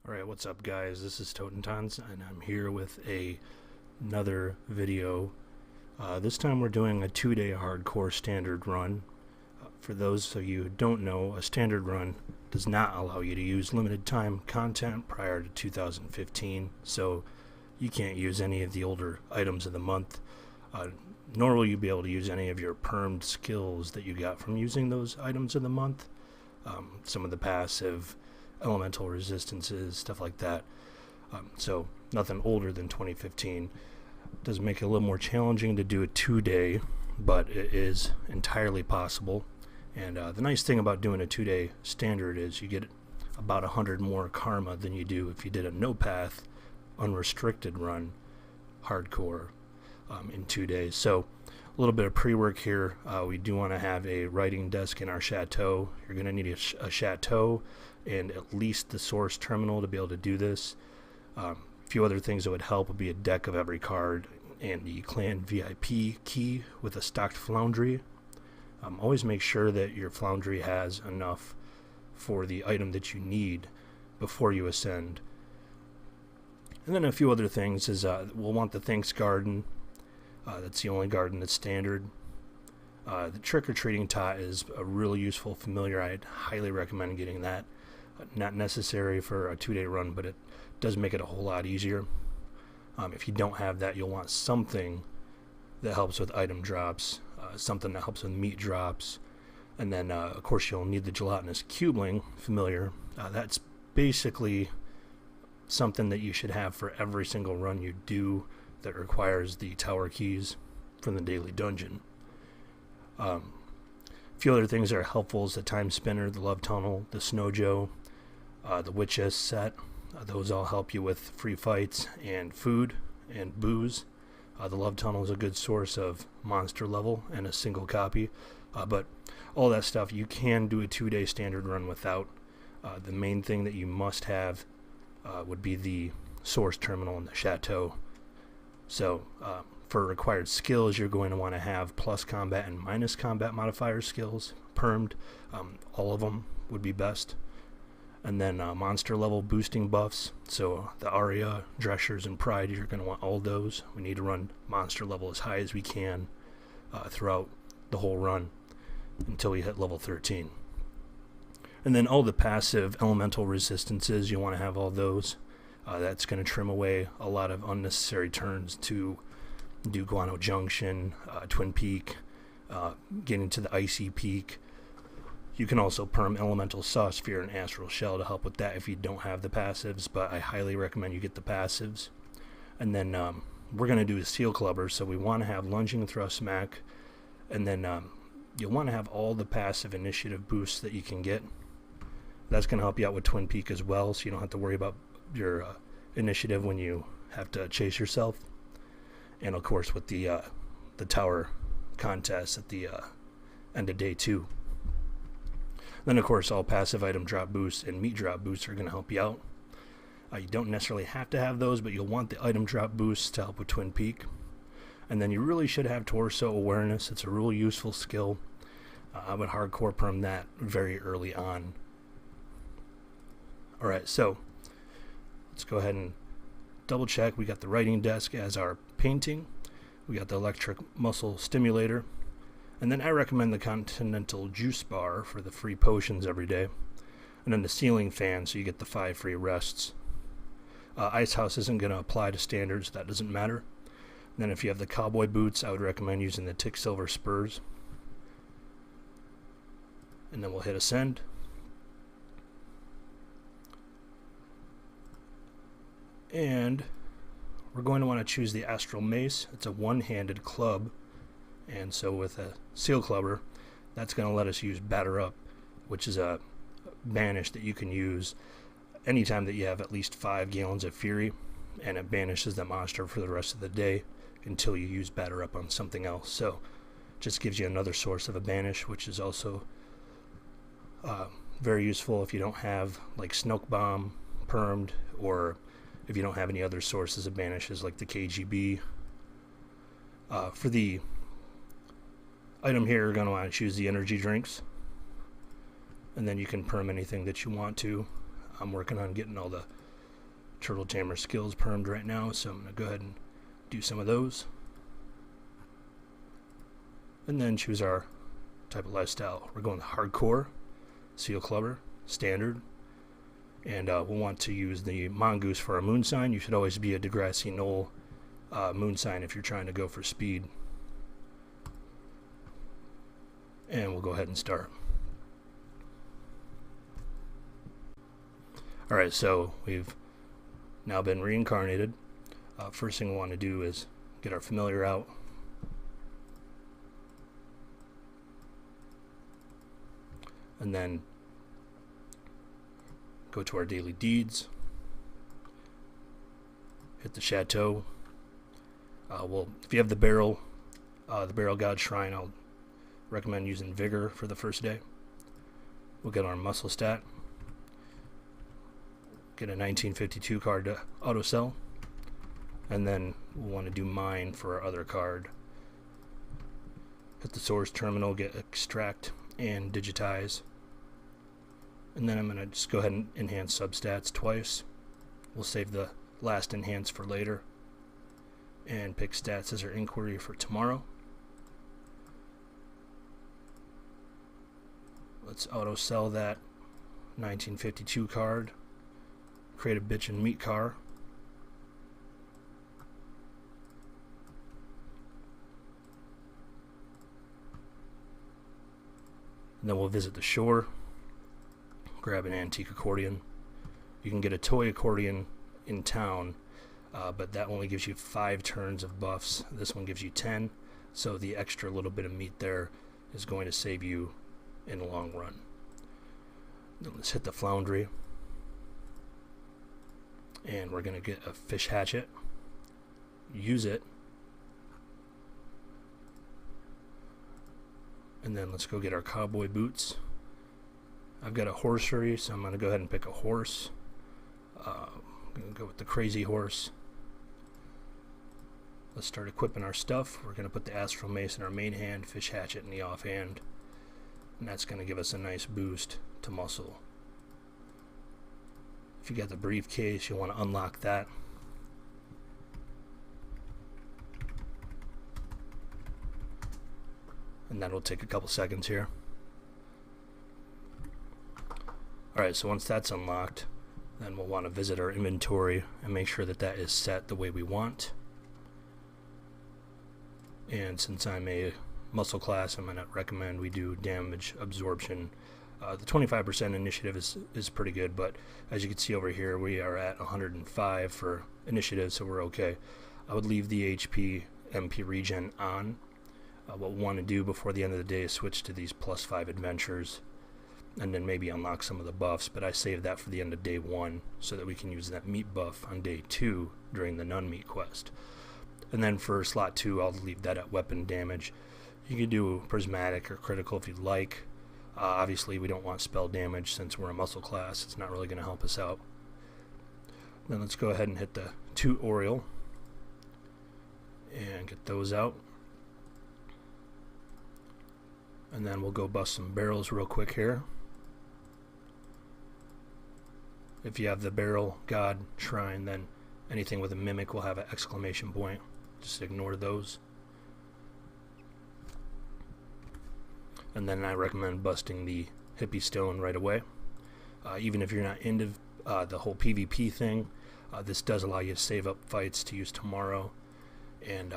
Alright, what's up guys? This is Totentons and I'm here with another video. This time we're doing a 2-day hardcore standard run. For those of you who don't know, a standard run does not allow you to use limited time content prior to 2015, so you can't use any of the older items of the month, nor will you be able to use any of your permed skills that you got from using those items of the month. Some of the passive elemental resistances, stuff like that. So nothing older than 2015. Does make it a little more challenging to do a 2-day, but it is entirely possible. And the nice thing about doing a 2-day standard is you get about 100 more karma than you do if you did a no path unrestricted run hardcore in 2 days. So a little bit of pre-work here. We do want to have a writing desk in our Chateau. You're going to need a Chateau and at least the source terminal to be able to do this. A few other things that would help would be a deck of every card and the clan VIP key with a stocked foundry. Always make sure that your foundry has enough for the item that you need before you ascend. And then a few other things is we'll want the Thanks Garden. That's the only garden that's standard. The trick-or-treating tot is a really useful familiar. I'd highly recommend getting that. Not necessary for a 2-day run, but it does make it a whole lot easier. If you don't have that, you'll want something that helps with item drops, something that helps with meat drops, and then of course you'll need the gelatinous cubeling familiar. That's basically something that you should have for every single run you do that requires the tower keys from the daily dungeon. A few other things that are helpful is the time spinner, the love tunnel, the snow joe, the witchess set. Those all help you with free fights and food and booze. The love tunnel is a good source of monster level and a single copy, but all that stuff you can do a 2-day standard run without. The main thing that you must have would be the source terminal in the Chateau. So for required skills, you're going to want to have plus combat and minus combat modifier skills permed. All of them would be best. And then monster level boosting buffs. So the Aria, Dreshers, and Pride, you're going to want all those. We need to run monster level as high as we can throughout the whole run until we hit level 13. And then all the passive elemental resistances, you want to have all those. That's going to trim away a lot of unnecessary turns to do Guano Junction, Twin Peak, getting to the Icy Peak. You can also perm Elemental Saw Sphere and Astral Shell to help with that if you don't have the passives, but I highly recommend you get the passives. And then we're going to do a Seal Clubber, so we want to have Lunging Thrust Smack, and then you'll want to have all the passive initiative boosts that you can get. That's going to help you out with Twin Peak as well, so you don't have to worry about your initiative when you have to chase yourself. And of course with the tower contest at the end of day 2. Then of course all passive item drop boosts and meat drop boosts are going to help you out. You don't necessarily have to have those, but you'll want the item drop boosts to help with Twin Peak. And then you really should have torso awareness. It's a real useful skill. I would hardcore perm that very early on. Alright, so let's go ahead and double check. We got the writing desk as our painting. We got the electric muscle stimulator. And then I recommend the continental juice bar for the free potions every day. And then the ceiling fan so you get the 5 free rests. Ice House isn't going to apply to standards, so that doesn't matter. And then if you have the cowboy boots, I would recommend using the Tick Silver spurs. And then we'll hit ascend. And we're going to want to choose the Astral Mace. It's a one-handed club, and so with a Seal Clubber, that's going to let us use Batter Up, which is a banish that you can use anytime that you have at least 5 gallons of Fury, and it banishes the monster for the rest of the day until you use Batter Up on something else. So just gives you another source of a banish, which is also very useful if you don't have like Snoke Bomb permed, or if you don't have any other sources of banishes like the KGB. For the item here, you're going to want to choose the energy drinks, and then you can perm anything that you want to. I'm working on getting all the Turtle Tamer skills permed right now, so I'm going to go ahead and do some of those. And then choose our type of lifestyle. We're going hardcore, seal clubber, standard, and we'll want to use the mongoose for our moon sign. You should always be a Degrassi Knoll moon sign if you're trying to go for speed. And we'll go ahead and start. Alright, so we've now been reincarnated. First thing we want to do is get our familiar out. And then go to our daily deeds. Hit the Chateau. Well, if you have the barrel god shrine, I'll recommend using vigor for the first day. We'll get our muscle stat. Get a 1952 card to auto sell. And then we'll want to do mine for our other card. Hit the source terminal, get extract and digitize. And then I'm going to just go ahead and enhance substats twice. We'll save the last enhance for later. And pick stats as our inquiry for tomorrow. Let's auto sell that 1952 card. Create a bitch and meat car. And then we'll visit the shore. Grab an antique accordion. You can get a toy accordion in town, but that only gives you 5 turns of buffs. This one gives you 10, so the extra little bit of meat there is going to save you in the long run. Then let's hit the foundry, and we're going to get a fish hatchet. Use it, and then let's go get our cowboy boots. I've got a horsery, so I'm going to go ahead and pick a horse. I'm going to go with the crazy horse. Let's start equipping our stuff. We're going to put the astral mace in our main hand, fish hatchet in the offhand, and that's going to give us a nice boost to muscle. If you got the briefcase, you'll want to unlock that. And that'll take a couple seconds here. Alright, so once that's unlocked, then we'll want to visit our inventory and make sure that that is set the way we want. And since I'm a muscle class, I'm going to recommend we do damage absorption. The 25% initiative is pretty good, but as you can see over here, we are at 105 for initiative, so we're okay. I would leave the HP MP regen on. What we want to do before the end of the day is switch to these +5 adventures, and then maybe unlock some of the buffs, but I saved that for the end of day 1 so that we can use that meat buff on day 2 during the non-meat quest. And then for slot 2, I'll leave that at weapon damage. You can do prismatic or critical if you'd like. Obviously we don't want spell damage since we're a muscle class. It's not really going to help us out. Then let's go ahead and hit the 2 Oriole and get those out. And then we'll go bust some barrels real quick here. If you have the barrel god shrine, then anything with a mimic will have an exclamation point. Just ignore those. And then I recommend busting the hippie stone right away. Even if you're not into the whole PvP thing, this does allow you to save up fights to use tomorrow. And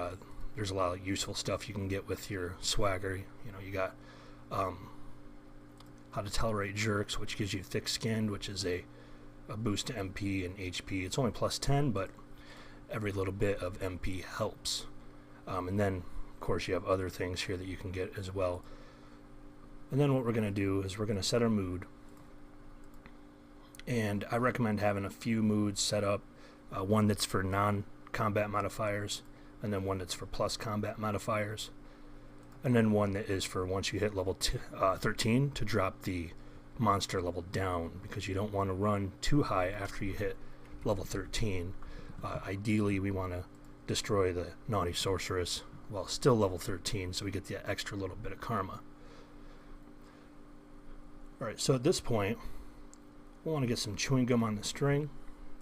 there's a lot of useful stuff you can get with your swagger. You know, you got how to tolerate jerks, which gives you thick skinned, which is a boost to MP and HP. It's only +10, but every little bit of MP helps. And then, of course, you have other things here that you can get as well. And then what we're going to do is we're going to set our mood. And I recommend having a few moods set up. One that's for non-combat modifiers, and then one that's for plus combat modifiers. And then one that is for once you hit level 13 to drop the monster level down, because you don't want to run too high after you hit level 13. Ideally, we want to destroy the naughty sorceress while still level 13, so we get the extra little bit of karma. Alright, so at this point, we want to get some chewing gum on the string.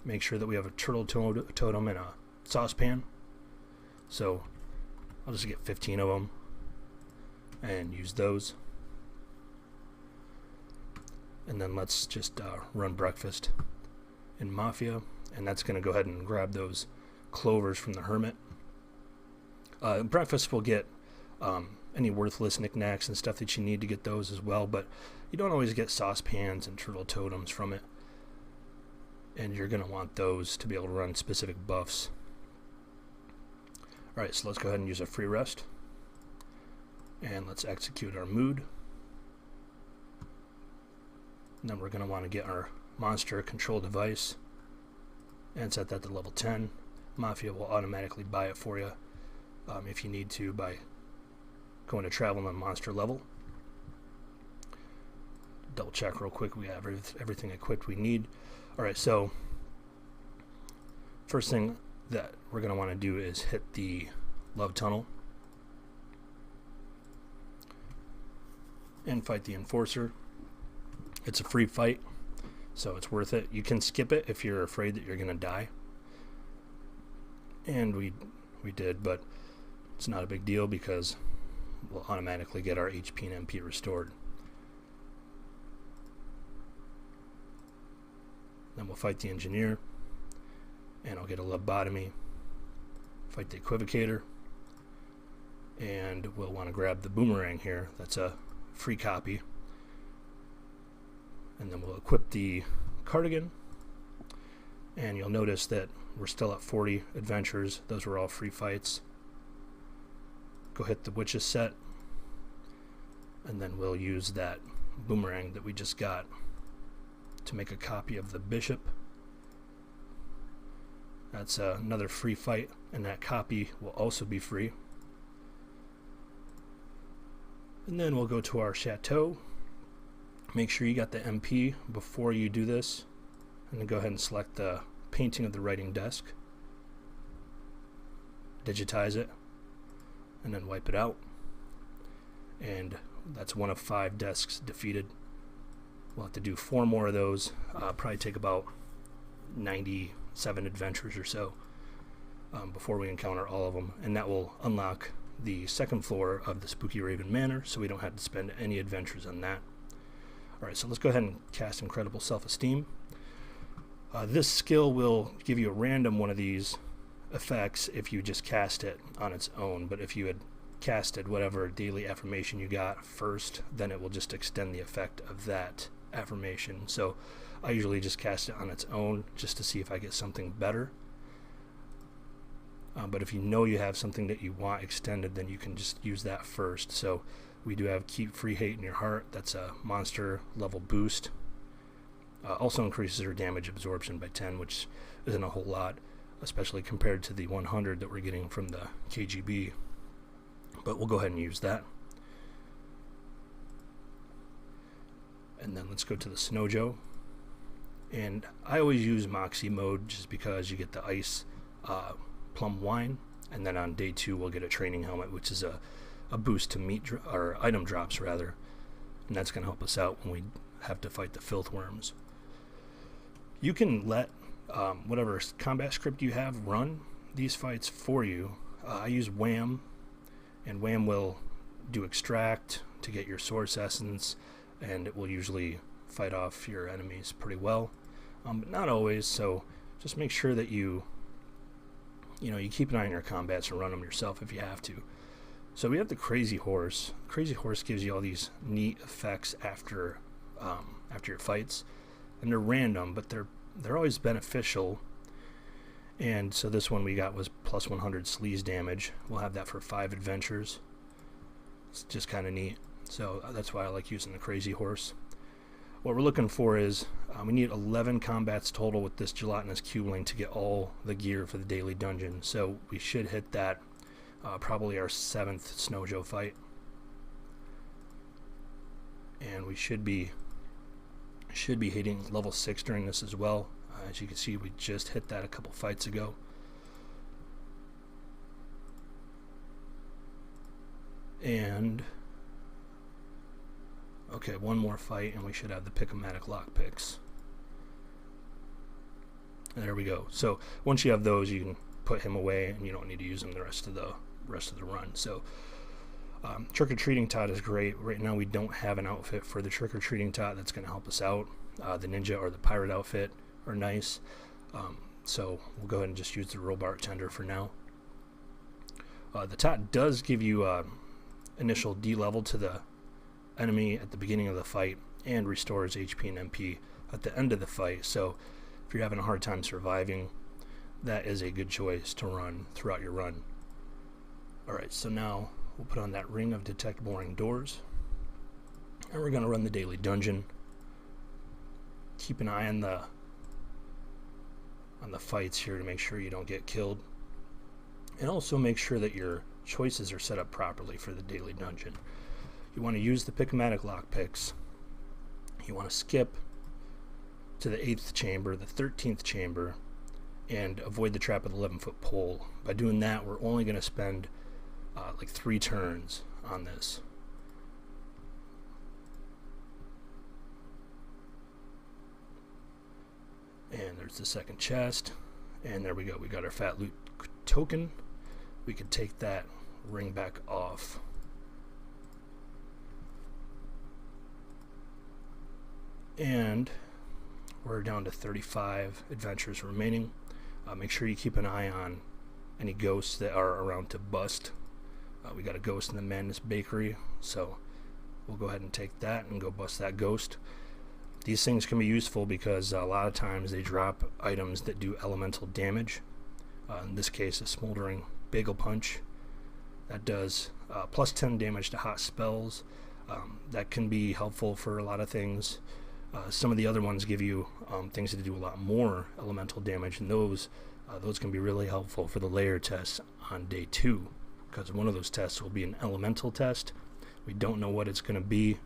make sure that we have a turtle totem and a saucepan. So I'll just get 15 of them and use those. And then let's just run breakfast in Mafia, and that's going to go ahead and grab those clovers from the hermit. Breakfast will get any worthless knickknacks and stuff that you need to get those as well, but you don't always get saucepans and turtle totems from it, and you're going to want those to be able to run specific buffs. Alright, so let's go ahead and use a free rest, and let's execute our mood. And then we're going to want to get our monster control device and set that to level 10. Mafia will automatically buy it for you if you need to by going to travel on monster level. Double check real quick, we have everything equipped we need. Alright, so first thing that we're going to want to do is hit the love tunnel and fight the enforcer. It's a free fight, so it's worth it. You can skip it if you're afraid that you're going to die, and we did, but it's not a big deal because we'll automatically get our HP and MP restored. Then we'll fight the engineer, and I'll get a lobotomy, fight the equivocator, and we'll want to grab the boomerang here. That's a free copy. And then we'll equip the cardigan, and you'll notice that we're still at 40 adventures. Those were all free fights. Go hit the witch's set, and then we'll use that boomerang that we just got to make a copy of the bishop. That's another free fight, and that copy will also be free. And then we'll go to our Chateau. Make sure you got the MP before you do this, and then go ahead and select the painting of the writing desk, digitize it, and then wipe it out. And that's one of 5 desks defeated. We'll have to do 4 more of those. Probably take about 97 adventures or so before we encounter all of them, and that will unlock the second floor of the Spooky Raven Manor, so we don't have to spend any adventures on that. Alright, so let's go ahead and cast Incredible Self-Esteem. This skill will give you a random one of these effects if you just cast it on its own, but if you had casted whatever daily affirmation you got first, then it will just extend the effect of that affirmation. So I usually just cast it on its own just to see if I get something better. But if you know you have something that you want extended, then you can just use that first. So we do have Keep Free Hate in Your Heart. That's a monster level boost. Also increases her damage absorption by 10, which isn't a whole lot, especially compared to the 100 that we're getting from the KGB. But we'll go ahead and use that. And then let's go to the Snow Joe. And I always use Moxie mode just because you get the ice plum wine. And then on day 2 we'll get a training helmet, which is a boost to meat or item drops rather, and that's going to help us out when we have to fight the filth worms. You can let whatever combat script you have run these fights for you. I use Wham, and Wham will do extract to get your source essence, and it will usually fight off your enemies pretty well, but not always. So just make sure that you keep an eye on your combats and run them yourself if you have to. So we have the Crazy Horse. Crazy Horse gives you all these neat effects after your fights, and they're random, but they're always beneficial. And so this one we got was plus 100 sleaze damage. We'll have that for 5 adventures. It's just kind of neat. So that's why I like using the Crazy Horse. What we're looking for is we need 11 combats total with this gelatinous cubeling to get all the gear for the daily dungeon. So we should hit that probably our 7th Snow Joe fight, and we should be hitting level 6 during this as well. As you can see, we just hit that a couple fights ago. And okay, one more fight and we should have the Pick-O-Matic lockpicks. There we go. So once you have those, you can put him away, and you don't need to use him the rest of the run. So trick-or-treating tot is great. Right now we don't have an outfit for the trick-or-treating tot that's going to help us out. The ninja or the pirate outfit are nice. So we'll go ahead and just use the real bartender for now. The tot does give you initial D-level to the enemy at the beginning of the fight, and restores HP and MP at the end of the fight. So if you're having a hard time surviving, that is a good choice to run throughout your run. Alright, so now we'll put on that ring of detect boring doors, and we're going to run the daily dungeon. Keep an eye on the fights here to make sure you don't get killed, and also make sure that your choices are set up properly for the daily dungeon. You want to use the Pick-O-Matic lockpicks. You want to skip to the 8th chamber, the 13th chamber, and avoid the trap of the 11-foot pole. By doing that, we're only going to spend like 3 turns on this. And there's the second chest, and there we go. We got our fat loot token. We could take that ring back off. And we're down to 35 adventures remaining. Make sure you keep an eye on any ghosts that are around to bust. We got a ghost in the Madness Bakery, so we'll go ahead and take that and go bust that ghost. These things can be useful because a lot of times they drop items that do elemental damage. In this case, a Smoldering Bagel Punch. That does plus 10 damage to hot spells. That can be helpful for a lot of things. Some of the other ones give you things that do a lot more elemental damage, and those can be really helpful for the layer tests on day 2, because one of those tests will be an elemental test. We don't know what it's going to be,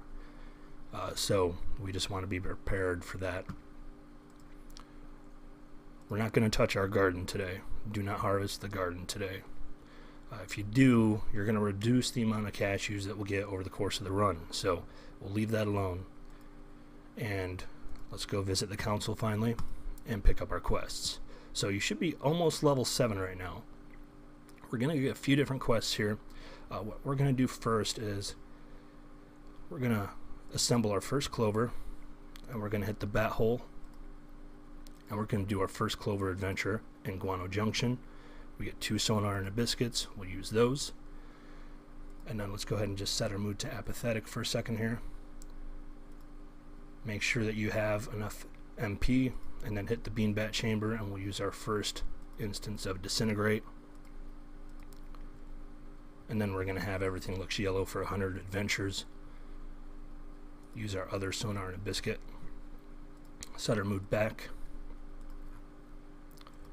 so we just want to be prepared for that. We're not going to touch our garden today. Do not harvest the garden today. If you do, you're going to reduce the amount of cashews that we'll get over the course of the run, so we'll leave that alone. And let's go visit the council finally and pick up our quests. So you should be almost level 7 right now. We're going to get a few different quests here. What we're going to do first is we're going to assemble our first clover, and we're going to hit the bat hole, and we're going to do our first clover adventure in Guano Junction. We get 2 sonar and a biscuits. We'll use those. And then let's go ahead and just set our mood to apathetic for a second here. Make sure that you have enough MP, and then hit the beanbat chamber, and we'll use our first instance of disintegrate. And then we're going to have everything looks yellow for 100 adventures. Use our other sonar and a biscuit. Set our mood back.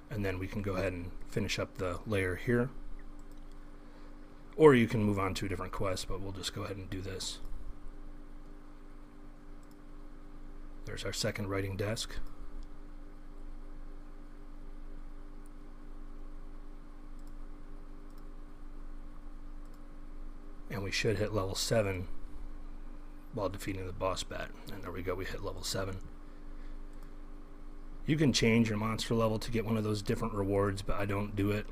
And then we can go ahead and finish up the layer here. Or you can move on to a different quest, but we'll just go ahead and do this. There's our second writing desk. And we should hit level 7 while defeating the boss bat. And there we go, we hit level 7. You can change your monster level to get one of those different rewards, but I don't do it.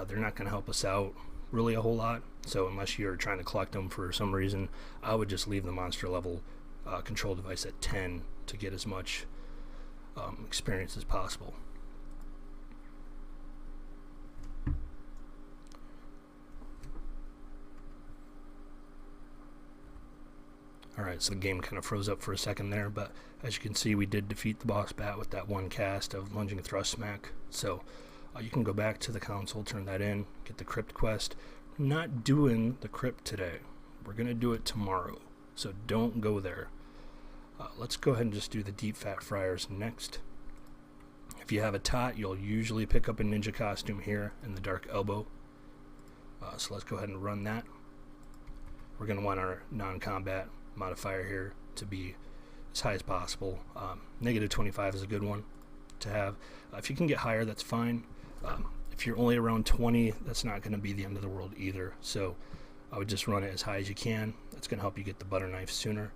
They're not going to help us out really a whole lot. So unless you're trying to collect them for some reason, I would just leave the monster level control device at 10 to get as much experience as possible. Alright, so the game kind of froze up for a second there, but as you can see, we did defeat the boss bat with that one cast of Lunging Thrust Smack. So you can go back to the console, turn that in, get the crypt quest. We're not doing the crypt today. We're going to do it tomorrow, so don't go there. Let's go ahead and just do the Deep Fat Friars next. If you have a tot, you'll usually pick up a ninja costume here in the Dark Elbow. So let's go ahead and run that. We're going to want our non-combat modifier here to be as high as possible. Negative 25 is a good one to have. If you can get higher, that's fine. If you're only around 20, that's not going to be the end of the world either. So I would just run it as high as you can. That's going to help you get the butter knife sooner.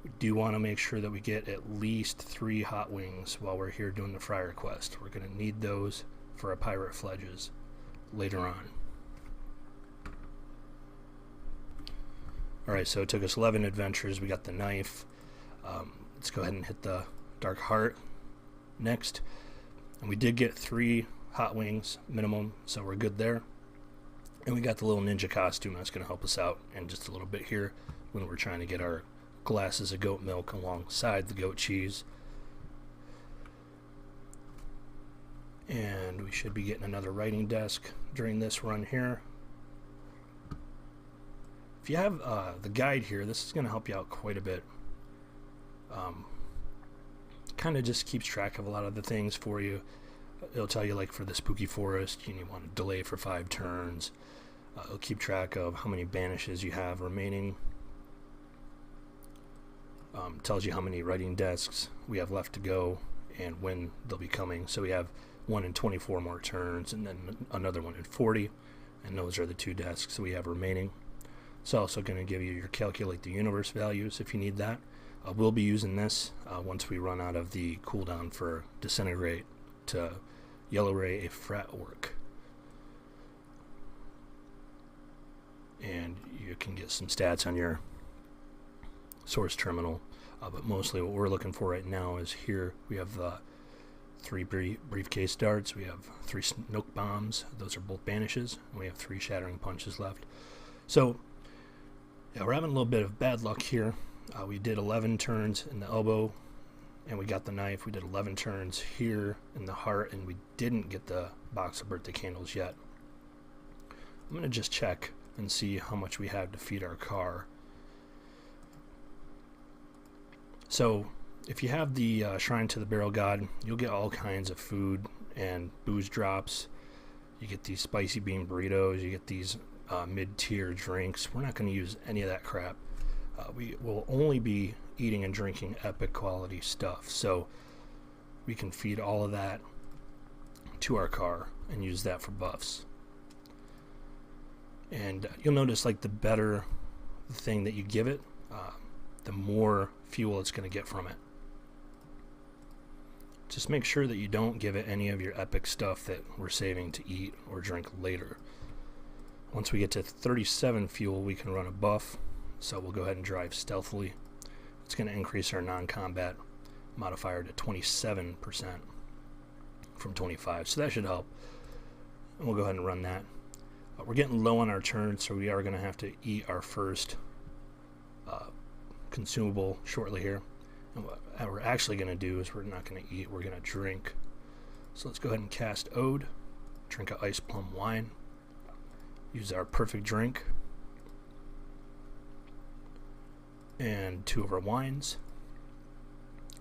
We do want to make sure that we get at least 3 hot wings while we're here doing the Friar quest. We're going to need those for our pirate fledges later on. Alright, so it took us 11 adventures. We got the knife. Let's go ahead and hit the Dark Heart next. And we did get 3 hot wings minimum, so we're good there. And we got the little ninja costume that's going to help us out in just a little bit here when we're trying to get our glasses of goat milk alongside the goat cheese. And we should be getting another writing desk during this run here. If you have the guide here, this is going to help you out quite a bit. Kind of just keeps track of a lot of the things for you. It'll tell you, like, for the spooky forest, you want to delay for 5 turns. It'll keep track of how many banishes you have remaining. Tells you how many writing desks we have left to go and when they'll be coming. So we have one in 24 more turns and then another one in 40, and those are the 2 desks we have remaining. It's also going to give you your calculate the universe values if you need that. We'll be using this once we run out of the cooldown for disintegrate to yellow ray a frat orc. And you can get some stats on your source terminal, but mostly what we're looking for right now is here we have 3 briefcase darts, we have 3 snook bombs, those are both banishes, and we have 3 shattering punches left. So yeah, we're having a little bit of bad luck here. We did 11 turns in the elbow and we got the knife. We did 11 turns here in the heart and we didn't get the box of birthday candles yet. I'm going to just check and see how much we have to feed our car. So if you have the Shrine to the Barrel God, you'll get all kinds of food and booze drops. You get these spicy bean burritos, you get these mid-tier drinks. We're not going to use any of that crap. We will only be eating and drinking epic quality stuff, so we can feed all of that to our car and use that for buffs. And you'll notice, like, the better the thing that you give it, the more fuel it's going to get from it. Just make sure that you don't give it any of your epic stuff that we're saving to eat or drink later. Once we get to 37 fuel, we can run a buff, so we'll go ahead and drive stealthily. It's going to increase our non-combat modifier to 27% from 25, so that should help. And we'll go ahead and run that. We're getting low on our turns, so we are going to have to eat our first consumable shortly here. And what we're actually going to do is we're not going to eat, we're going to drink. So let's go ahead and cast Ode, drink an ice plum wine, use our perfect drink, and 2 of our wines.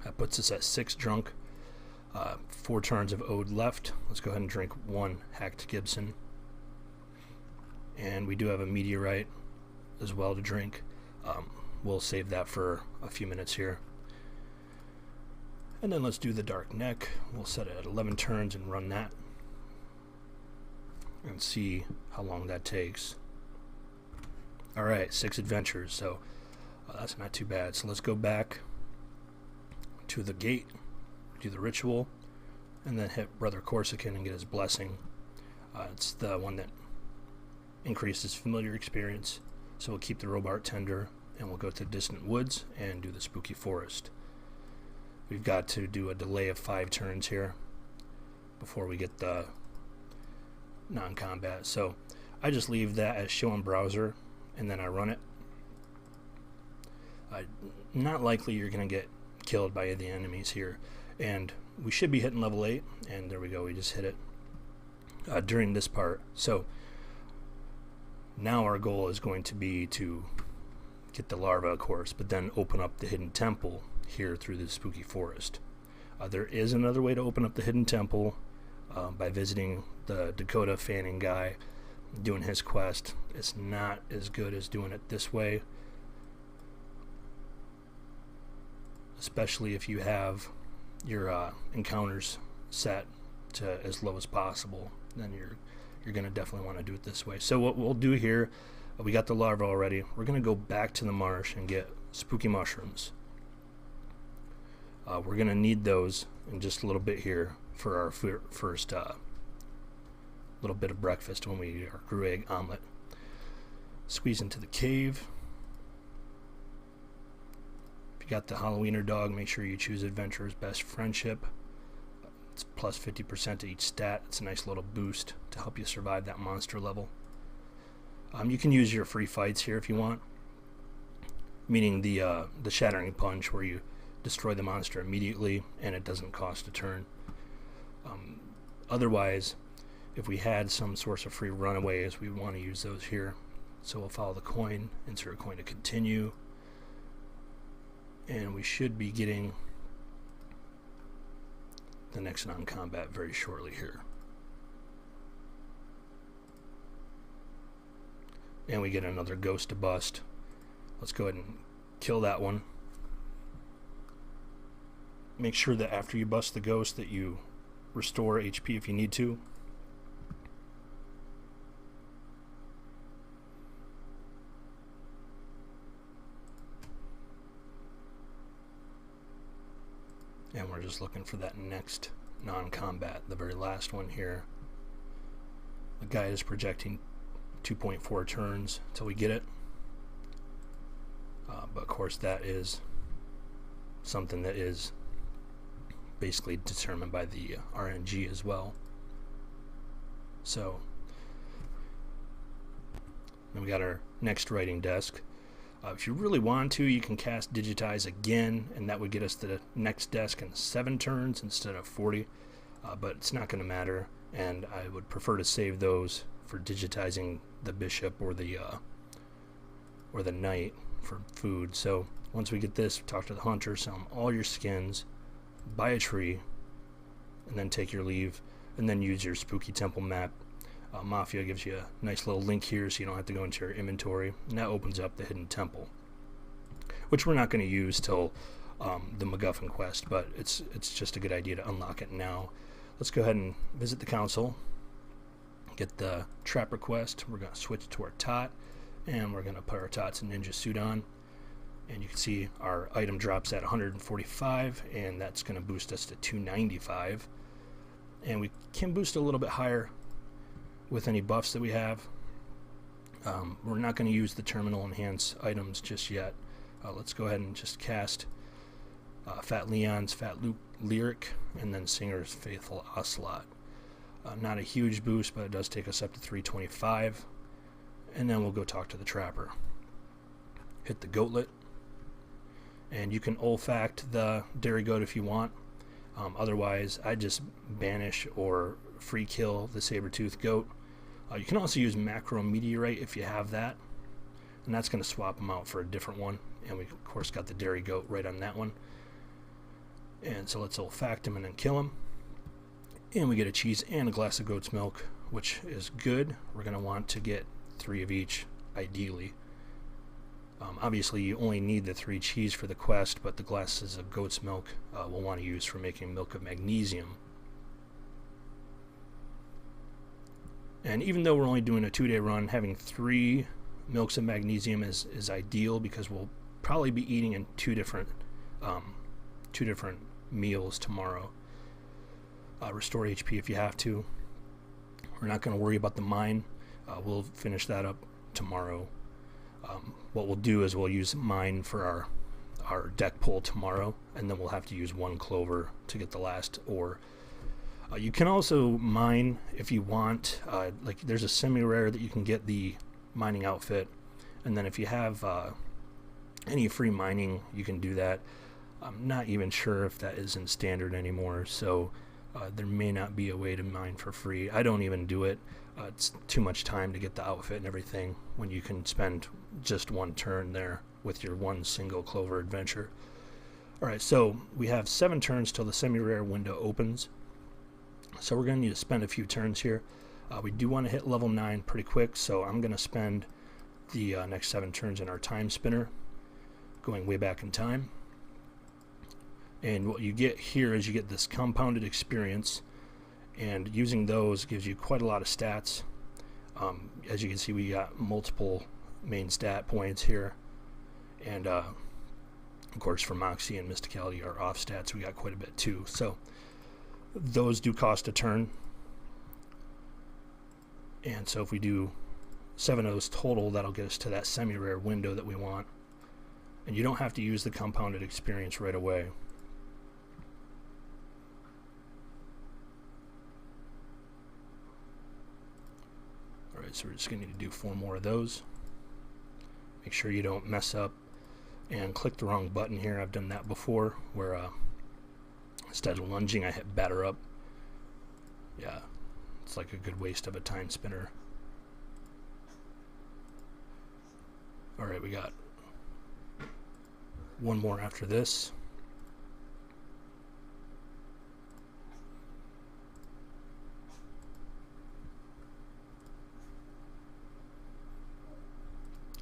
That puts us at 6 drunk. 4 turns of Ode left. Let's go ahead and drink 1 Hacked Gibson. And we do have a meteorite as well to drink. We'll save that for a few minutes here. And then let's do the Dark Neck. We'll set it at 11 turns and run that. And see how long that takes. Alright, 6 adventures, so that's not too bad. So let's go back to the gate, do the ritual, and then hit Brother Corsican and get his blessing. It's the one that increases familiar experience. So we'll keep the Robart Tender, and we'll go to the Distant Woods and do the Spooky Forest. We've got to do a delay of 5 turns here before we get the non-combat. So I just leave that as show in browser, and then I run it. Not likely you're going to get killed by the enemies here. And we should be hitting level 8, and there we go, we just hit it during this part. So now our goal is going to be to get the larva, of course, but then open up the hidden temple here through the spooky forest. There is another way to open up the hidden temple by visiting the Dakota Fanning guy, doing his quest. It's not as good as doing it this way, especially if you have your encounters set to as low as possible. Then you're going to definitely want to do it this way. So what we'll do here, we got the larva already. We're going to go back to the marsh and get spooky mushrooms. We're going to need those in just a little bit here for our first little bit of breakfast when we eat our grew egg omelet. Squeeze into the cave. If you got the Halloweener dog, make sure you choose Adventurer's Best Friendship. It's plus 50% to each stat. It's a nice little boost to help you survive that monster level. You can use your free fights here if you want, meaning the Shattering Punch, where you destroy the monster immediately and it doesn't cost a turn. Otherwise, if we had some source of free runaways, we want to use those here. So we'll follow the coin, insert a coin to continue, and we should be getting the next non-combat very shortly here. And we get another ghost to bust. Let's go ahead and kill that one. Make sure that after you bust the ghost that you restore HP if you need to. And we're just looking for that next non-combat, the very last one here. The guy is projecting 2.4 turns until we get it. But of course that is something that is basically determined by the RNG as well. So then we got our next writing desk. If you really want to, you can cast Digitize again, and that would get us to the next desk in 7 turns instead of 40. But it's not going to matter, and I would prefer to save those for digitizing the bishop or the knight for food. So once we get this, talk to the hunter, sell him all your skins, buy a tree, and then take your leave, and then use your spooky temple map. Mafia gives you a nice little link here so you don't have to go into your inventory, and that opens up the hidden temple, which we're not going to use till the MacGuffin quest, but it's just a good idea to unlock it now. Let's go ahead and visit the council, get the trap request. We're going to switch to our tot, and we're going to put our tot's ninja suit on, and you can see our item drops at 145, and that's going to boost us to 295, and we can boost a little bit higher with any buffs that we have. We're not going to use the terminal enhance items just yet. Let's go ahead and just cast Fat Leon's Fat Lyric, and then Singer's Faithful Ocelot. Not a huge boost, but it does take us up to 325, and then we'll go talk to the trapper. Hit the goatlet, and you can olfact the dairy goat if you want. Otherwise, I just banish or free kill the saber-toothed goat. You can also use macro meteorite if you have that, and that's going to swap them out for a different one. And we of course got the dairy goat right on that one. And so let's olfact him and then kill him, and we get a cheese and a glass of goat's milk, which is good. We're going to want to get 3 of each ideally. Obviously you only need the 3 cheese for the quest, but the glasses of goat's milk we'll want to use for making milk of magnesium. And even though we're only doing a 2-day run, having 3 milks of magnesium is ideal, because we'll probably be eating in two different meals tomorrow. Restore HP if you have to. We're not going to worry about the mine. We'll finish that up tomorrow. What we'll do is we'll use mine for our deck pull tomorrow, and then we'll have to use 1 clover to get the last ore. You can also mine if you want. Like there's a semi-rare that you can get the mining outfit, and then if you have any free mining, you can do that. I'm not even sure if that is in standard anymore, so there may not be a way to mine for free. I don't even do it. It's too much time to get the outfit and everything when you can spend just 1 turn there with your 1 single clover adventure. Alright, so we have 7 turns till the semi-rare window opens. So we're going to need to spend a few turns here. We do want to hit level 9 pretty quick, so I'm going to spend the next 7 turns in our time spinner, going way back in time. And what you get here is you get this compounded experience, and using those gives you quite a lot of stats. As you can see, we got multiple main stat points here, and Of course, for Moxie and Mysticality, our off stats, we got quite a bit too. So those do cost a turn. And so if we do 7 of those total, that'll get us to that semi-rare window that we want. And you don't have to use the compounded experience right away. Alright, so we're just going to need to do 4 more of those. Make sure you don't mess up and click the wrong button here. I've done that before, where instead of lunging, I hit batter up. Yeah, it's like a good waste of a time spinner. Alright, we got 1 more after this.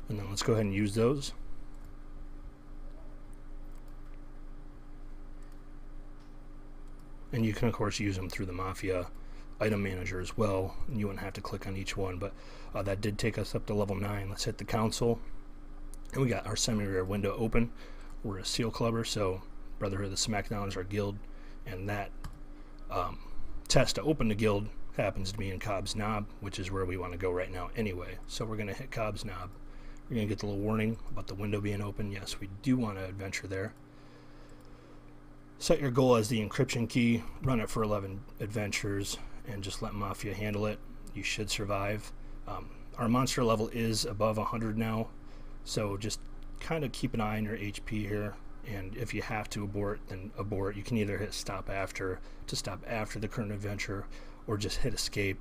And then let's go ahead and use those. And you can of course use them through the Mafia item manager as well. You wouldn't have to click on each one, but that did take us up to level 9. Let's hit the council. And we got our semi-rare window open. We're a Seal Clubber, so Brotherhood of the Smackdown is our guild, and that test to open the guild happens to be in Cobb's Knob, which is where we want to go right now anyway. So we're going to hit Cobb's Knob. We're going to get the little warning about the window being open. Yes, we do want to adventure there. Set your goal as the encryption key, run it for 11 adventures, and just let Mafia handle it. You should survive. Our monster level is above 100 now, so just kind of keep an eye on your HP here, and if you have to abort, then abort. You can either hit stop after to stop after the current adventure, or just hit escape,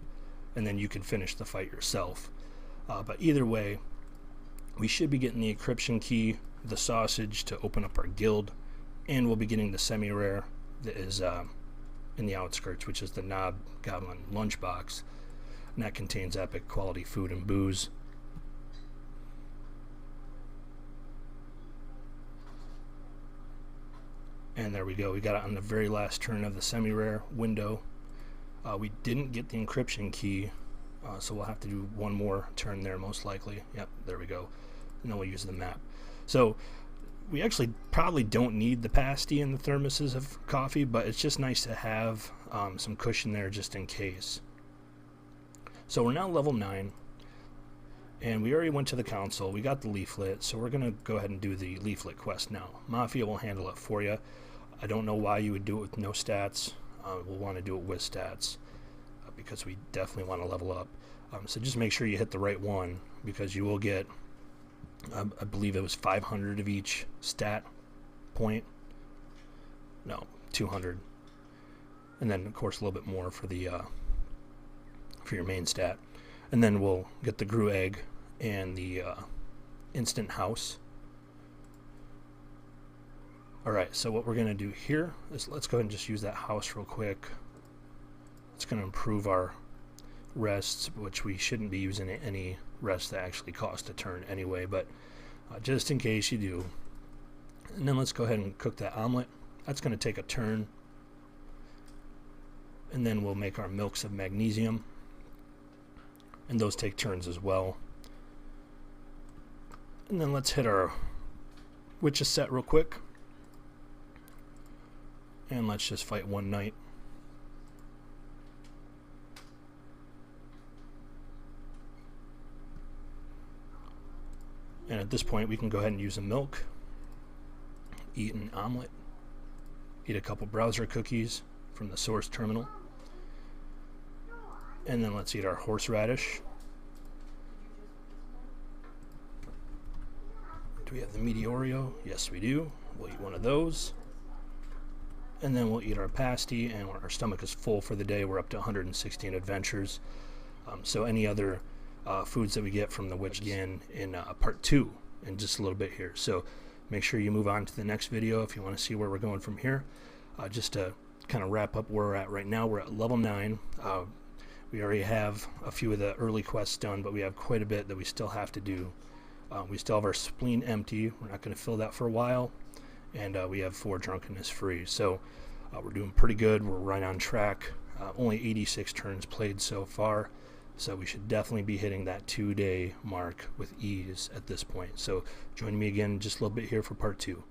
and then you can finish the fight yourself. But either way, we should be getting the encryption key, the sausage to open up our guild, and we'll be getting the semi-rare that is in the outskirts, which is the Knob Goblin Lunchbox, and that contains epic quality food and booze. And there we go, we got it on the very last turn of the semi-rare window. We didn't get the encryption key, so we'll have to do 1 more turn there most likely. Yep, there we go. And then we'll use the map. So we actually probably don't need the pasty and the thermoses of coffee, but it's just nice to have some cushion there just in case. So we're now level 9, and we already went to the council. We got the leaflet, so we're going to go ahead and do the leaflet quest now. Mafia will handle it for you. I don't know why you would do it with no stats. We'll want to do it with stats because we definitely want to level up. So just make sure you hit the right one, because you will get, I believe it was 500 of each stat point. No, 200. And then of course a little bit more for the for your main stat. And then we'll get the Gru Egg and the Instant House. Alright, so what we're going to do here is let's go ahead and just use that house real quick. It's going to improve our rests, which we shouldn't be using any rests that actually cost a turn anyway, but just in case you do. And then let's go ahead and cook that omelet. That's going to take a turn. And then we'll make our milks of magnesium, and those take turns as well. And then let's hit our witches set real quick, and let's just fight 1 knight. And at this point we can go ahead and use a milk, eat an omelet, eat a couple browser cookies from the source terminal, and then let's eat our horseradish. Do we have the Meteorio? Yes, we do. We'll eat 1 of those. And then we'll eat our pasty, and our stomach is full for the day. We're up to 116 adventures. So any other foods that we get from the Witch Again in part 2 in just a little bit here. So make sure you move on to the next video if you want to see where we're going from here. Just to kind of wrap up where we're at right now, we're at level 9. We already have a few of the early quests done, but we have quite a bit that we still have to do. We still have our spleen empty. We're not going to fill that for a while. And we have 4 drunkenness free. So we're doing pretty good. We're right on track. Only 86 turns played so far. So we should definitely be hitting that 2-day mark with ease at this point. So join me again just a little bit here for part 2.